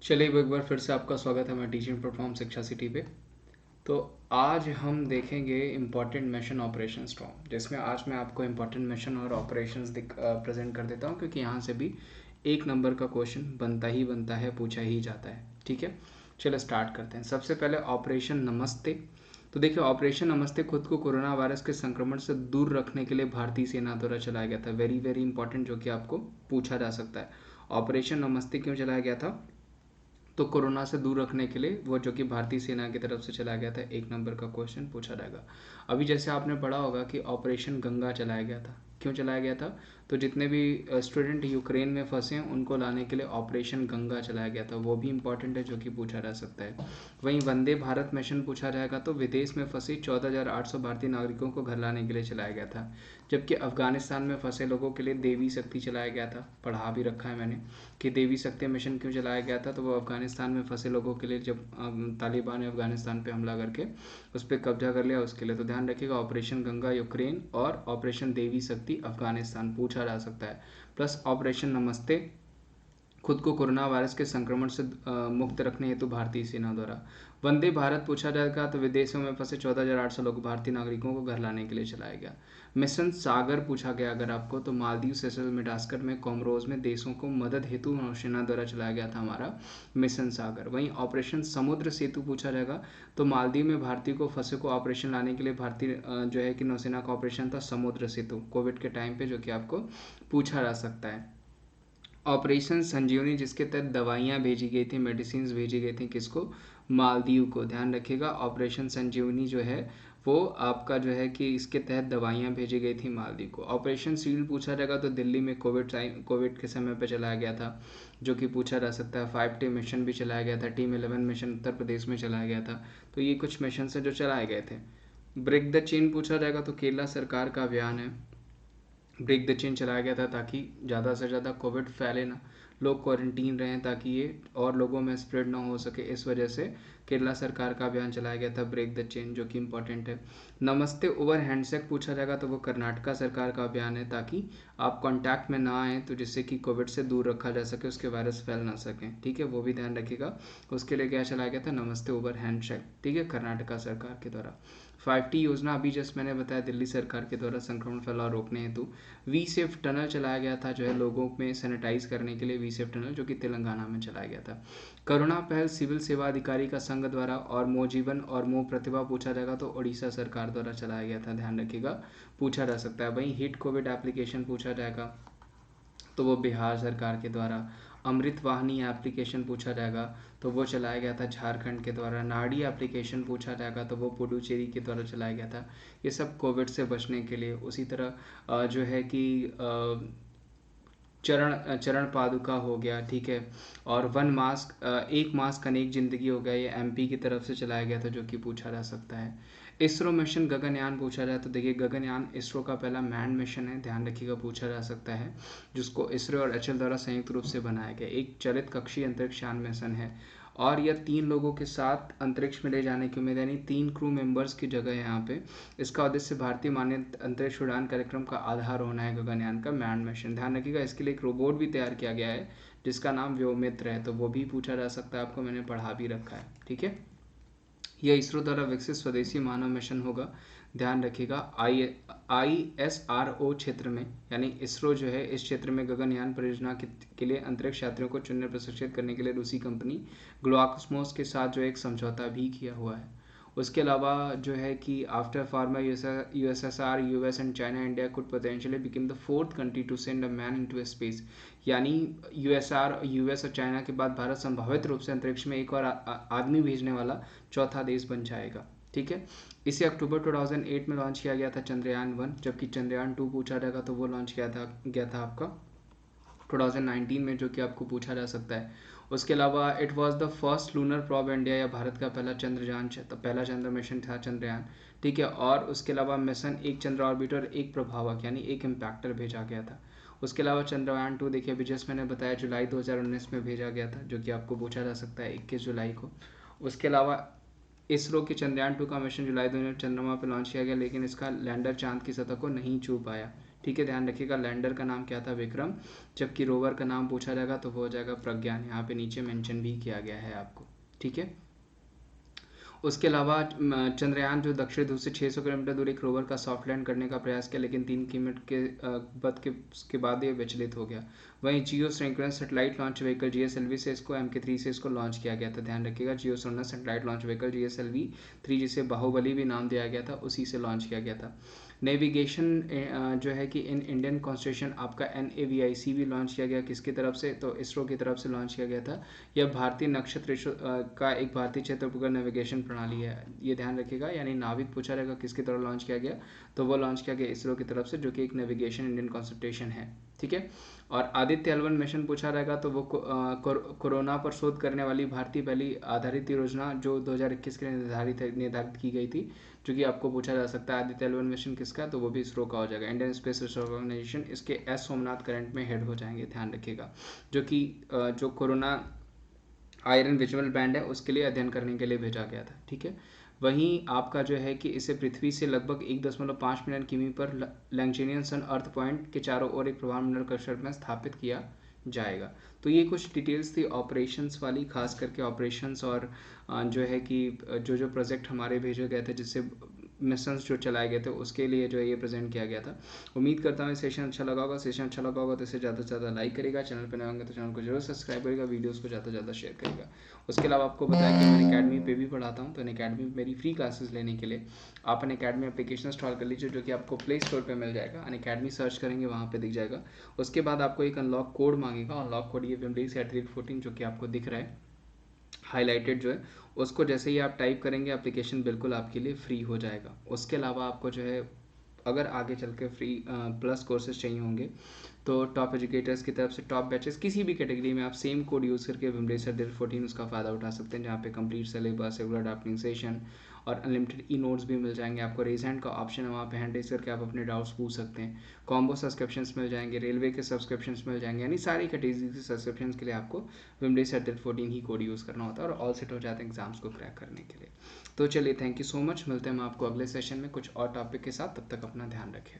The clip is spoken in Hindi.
चलिए एक बार फिर से आपका स्वागत है हमारे टीचिंग प्लेटफॉर्म शिक्षा सिटी पे। तो आज हम देखेंगे इम्पॉर्टेंट मिशन ऑपरेशन स्टॉर्म, जिसमें आज मैं आपको इम्पॉर्टेंट मिशन और ऑपरेशंस प्रेजेंट कर देता हूँ, क्योंकि यहाँ से भी 1 नंबर का क्वेश्चन बनता ही बनता है, पूछा ही जाता है। ठीक है, चलो स्टार्ट करते हैं। सबसे पहले ऑपरेशन नमस्ते। तो देखिए, ऑपरेशन नमस्ते खुद को कोरोना वायरस के संक्रमण से दूर रखने के लिए भारतीय सेना द्वारा चलाया गया था। वेरी वेरी इंपॉर्टेंट, जो कि आपको पूछा जा सकता है। ऑपरेशन नमस्ते क्यों चलाया गया था? तो कोरोना से दूर रखने के लिए, वो जो कि भारतीय सेना की तरफ से चलाया गया था। 1 नंबर का क्वेश्चन पूछा जाएगा। अभी जैसे आपने पढ़ा होगा कि ऑपरेशन गंगा चलाया गया था। क्यों चलाया गया था? तो जितने भी स्टूडेंट यूक्रेन में फंसे हैं उनको लाने के लिए ऑपरेशन गंगा चलाया गया था। वो भी इंपॉर्टेंट है, जो कि पूछा जा सकता है। वहीं वंदे भारत मिशन पूछा जाएगा, तो विदेश में फंसे 14,800 भारतीय नागरिकों को घर लाने के लिए चलाया गया था। जबकि अफगानिस्तान में फंसे लोगों के लिए देवी शक्ति चलाया गया था। पढ़ा भी रखा है मैंने कि देवी शक्ति मिशन क्यों चलाया गया था। तो वो अफगानिस्तान में फंसे लोगों के लिए, जब तालिबान ने अफगानिस्तान पे हमला करके उस पर कब्जा कर लिया, उसके लिए। तो ध्यान रखिएगा, ऑपरेशन गंगा यूक्रेन और ऑपरेशन देवी शक्ति अफगानिस्तान पूछा जा सकता है। प्लस ऑपरेशन नमस्ते खुद को कोरोना वायरस के संक्रमण से मुक्त रखने हेतु भारतीय सेना द्वारा। वंदे भारत पूछा जाएगा, तो विदेशों में फंसे 14,800 लोग भारतीय नागरिकों को घर लाने के लिए चलाया गया। मिशन सागर पूछा गया अगर आपको, तो मालदीव, सेशल्स, मेडागास्कर में, कोमोरोस में देशों को मदद हेतु नौसेना द्वारा चलाया गया था हमारा मिशन सागर। वहीं ऑपरेशन समुद्र सेतु पूछा जाएगा, तो मालदीव में भारतीय को फंसे को ऑपरेशन लाने के लिए भारतीय जो है कि नौसेना का ऑपरेशन था समुद्र सेतु, कोविड के टाइम पे, जो कि आपको पूछा जा सकता है। ऑपरेशन संजीवनी, जिसके तहत दवाइयाँ भेजी गई थी, मेडिसिन भेजी गई थी, किसको? मालदीव को। ध्यान रखिएगा, ऑपरेशन संजीवनी जो है वो आपका जो है कि इसके तहत दवाइयाँ भेजी गई थी मालदीव को। ऑपरेशन शील्ड पूछा जाएगा, तो दिल्ली में कोविड के समय पर चलाया गया था, जो कि पूछा जा सकता है। 5T मिशन भी चलाया गया था। टीम 11 मिशन उत्तर प्रदेश में चलाया गया था। तो ये कुछ मिशन है जो चलाए गए थे। ब्रेक द चेन पूछा जाएगा, तो केरला सरकार का अभियान है। ब्रेक द चेन चलाया गया था ताकि ज़्यादा से ज़्यादा कोविड फैले ना, लोग क्वारंटीन रहें, ताकि ये और लोगों में स्प्रेड ना हो सके। इस वजह से केरला सरकार का अभियान चलाया गया था ब्रेक द चेन, जो कि इंपॉर्टेंट है। नमस्ते ओवर हैंडशेक पूछा जाएगा, तो वो कर्नाटका सरकार का अभियान है, ताकि आप कांटेक्ट में ना आएँ, तो जिससे कि कोविड से दूर रखा जा सके, उसके वायरस फैल ना सकें। ठीक है, वो भी ध्यान रखिएगा। उसके लिए क्या चलाया गया था? नमस्ते ओवर हैंडशेक। ठीक है, कर्नाटका सरकार के द्वारा। 5T योजना अभी जस्ट मैंने बताया, दिल्ली सरकार के द्वारा संक्रमण फैलाव रोकने हेतु। वी सेफ टनल चलाया गया था, जो है लोगों में सैनिटाइज करने के लिए वी सेफ टनल, जो कि तेलंगाना में चलाया गया था। करुणा पहल सिविल सेवा अधिकारी का संघ द्वारा, और मो जीवन और मो प्रतिभा पूछा जाएगा, तो उड़ीसा सरकार द्वारा चलाया गया था। ध्यान रखिएगा, पूछा जा सकता है। वहीं हिट कोविड एप्लीकेशन पूछा जाएगा, तो वो बिहार सरकार के द्वारा। अमृत वाहिनी एप्लीकेशन पूछा जाएगा, तो वो चलाया गया था झारखंड के द्वारा। नाडी एप्लीकेशन पूछा जाएगा, तो वो पुडुचेरी के द्वारा चलाया गया था। ये सब कोविड से बचने के लिए। उसी तरह जो है कि चरण चरण पादुका हो गया। ठीक है, और वन मास्क, एक मास्क अनेक जिंदगी हो गया, ये MP की तरफ से चलाया गया था, जो कि पूछा जा सकता है। इसरो मिशन गगनयान पूछा जाए, तो देखिए गगनयान इसरो का पहला मैन मिशन है। ध्यान रखिएगा, पूछा जा सकता है, जिसको इसरो और HAL द्वारा संयुक्त रूप से बनाया गया एक चलित कक्षीय अंतरिक्ष यान मिशन है। और यह 3 लोगों के साथ अंतरिक्ष में ले जाने की उम्मीद है, यानी 3 क्रू मेंबर्स की जगह है यहाँ पे। इसका उद्देश्य भारतीय मान्य अंतरिक्ष उड़ान कार्यक्रम का आधार होना है गगनयान का मैन मिशन। ध्यान रखिएगा, इसके लिए एक रोबोट भी तैयार किया गया है, जिसका नाम व्योमित्र है। तो वो भी पूछा जा सकता है, आपको मैंने पढ़ा भी रखा है। ठीक है, यह इसरो द्वारा विकसित स्वदेशी मानव मिशन होगा। ध्यान रखिएगा, ISRO क्षेत्र में, यानी इसरो जो है इस क्षेत्र में गगनयान परियोजना के लिए अंतरिक्ष यात्रियों को चुनने प्रशिक्षित करने के लिए रूसी कंपनी ग्लोकॉस्मोस के साथ जो एक समझौता भी किया हुआ है। उसके अलावा जो है कि after former USSR, US and China, India could potentially become the 4th country to send a man into space. यानी USSR, US और चाइना के बाद भारत संभावित रूप से अंतरिक्ष में एक और आदमी भेजने वाला चौथा देश बन जाएगा। ठीक है, इसे अक्टूबर 2008 में लॉन्च किया गया था चंद्रयान 1, जबकि चंद्रयान 2 पूछा जाएगा, तो वो लॉन्च गया था आपका 2019 में, जो कि आपको पूछा जा सकता है। उसके अलावा it was the first lunar probe India, या भारत का पहला चंद्रयान, पहला चंद्र मिशन था चंद्रयान। ठीक है, और उसके अलावा मिशन एक चंद्र ऑर्बिटर, एक प्रभावक यानी एक इम्पैक्टर भेजा गया था। उसके अलावा चंद्रयान 2 देखिए, अभी जस्ट मैंने बताया जुलाई 2019 में भेजा गया था, जो कि आपको पूछा जा सकता है 21 जुलाई को। उसके अलावा इसरो के चंद्रयान 2 का मिशन जुलाई 2000 चंद्रमा पर लॉन्च किया गया, लेकिन इसका लैंडर चांद की सतह को नहीं छू पाया। ठीक है, ध्यान रखिएगा। लैंडर का नाम क्या था? विक्रम। जबकि रोवर का नाम पूछा जाएगा तो वो हो जाएगा प्रज्ञान, यहाँ पे नीचे मेंशन भी किया गया है आपको, ठीक है। उसके अलावा चंद्रयान जो दक्षिण ध्रुव से 600 किलोमीटर दूर एक रोवर का सॉफ्ट लैंड करने का प्रयास किया, लेकिन 3 मिनट के बद के उसके बाद ये विचलित हो गया। वहीं geosynchronous satellite launch vehicle GSLV से इसको MK3 से इसको लॉन्च किया गया था। ध्यान रखिएगा, geosynchronous satellite launch vehicle GSLV-3, जिसे बाहुबली भी नाम दिया गया था, उसी से लॉन्च किया गया था। नेविगेशन जो है कि इन इंडियन कॉन्स्टेलेशन आपका NAVIC भी लॉन्च किया गया, किसकी तरफ से? तो इसरो की तरफ से लॉन्च किया गया था। यह भारतीय नक्षत्र का एक भारतीय क्षेत्र उपग्रह नेविगेशन प्रणाली है, ये ध्यान रखिएगा। यानी नाविक पूछा रहेगा किसकी तरफ लॉन्च किया गया, तो वो लॉन्च किया गया इसरो की तरफ से, जो कि एक नेविगेशन इंडियन कॉन्स्टेलेशन है, ठीक है। और आदित्य L1 मिशन पूछा रहेगा तो वो कोरोना पर शोध करने वाली भारतीय पहली आधारित योजना जो 2021 के लिए निर्धारित की गई थी, जो कि आपको पूछा जा सकता है आदित्य L1 मिशन किसका, तो वो भी इसरो का हो जाएगा। इंडियन स्पेस रिसर्च ऑर्गेनाइजेशन, इसके S सोमनाथ करंट में हेड हो जाएंगे, ध्यान रखिएगा। जो कि जो कोरोना आयरन विजुअल बैंड है उसके लिए अध्ययन करने के लिए भेजा गया था, ठीक है। वहीं आपका जो है कि इसे पृथ्वी से लगभग 1.5 मिलियन किमी पर लैंग्चेनियन सन अर्थ पॉइंट के चारों ओर एक प्रभामंडल कक्षर में स्थापित किया जाएगा। तो ये कुछ डिटेल्स थी ऑपरेशंस वाली, खास करके ऑपरेशंस और जो है कि जो प्रोजेक्ट हमारे भेजे गए थे, जिससे मिशंस जो चलाए गए थे, उसके लिए जो है ये प्रेजेंट किया गया था। उम्मीद करता हूँ सेशन अच्छा लगा होगा। सेशन अच्छा लगा होगा तो इसे ज़्यादा से ज़्यादा लाइक करेगा, चैनल पर नए होंगे तो चैनल को जरूर सब्सक्राइब करेगा, वीडियोस को ज़्यादा से ज़्यादा शेयर करेगा। उसके अलावा आपको बताया कि मैं अकेडमी पे भी पढ़ाता हूँ, तो अकेडमी में मेरी फ्री क्लासेस लेने के लिए आप अकेडमी एप्लीकेशन इंस्टॉल कर लीजिए, जो कि आपको प्ले स्टोर पर मिल जाएगा। अकेडमी सर्च करेंगे, वहाँ पर दिख जाएगा। उसके बाद आपको एक अनलॉक कोड मांगेगा, अनलॉक कोड ये Vimdesh@14, जो कि आपको दिख रहा है हाईलाइटेड जो है, उसको जैसे ही आप टाइप करेंगे एप्लीकेशन बिल्कुल आपके लिए फ्री हो जाएगा। उसके अलावा आपको जो है अगर आगे चल के फ्री प्लस कोर्सेज चाहिए होंगे तो टॉप एजुकेटर्स की तरफ से टॉप बैचेस किसी भी कैटेगरी में आप सेम कोड यूज़ करके Vimdesh@14 उसका फ़ायदा उठा सकते हैं, जहाँ पे complete syllabus, regular drafting session और अनलिमिटेड ई नोट्स भी मिल जाएंगे आपको। रेज हैंड का ऑप्शन है, वहाँ पे हैंड रेज करके आप अपने डाउट्स पूछ सकते हैं। कॉम्बो सब्सक्रिप्शंस मिल जाएंगे, रेलवे के सब्सक्रिप्शंस मिल जाएंगे, यानी सारी कैटेगरी के सब्सक्रिप्शंस के लिए आपको Vimdesh@14 ही कोड यूज़ करना होता है और ऑल सेट हो जाते हैं एग्जाम्स को क्रैक करने के लिए। तो चलिए, थैंक यू सो मच, मिलते हैं हम आपको अगले सेशन में कुछ और टॉपिक के साथ। तब तक अपना ध्यान रखें।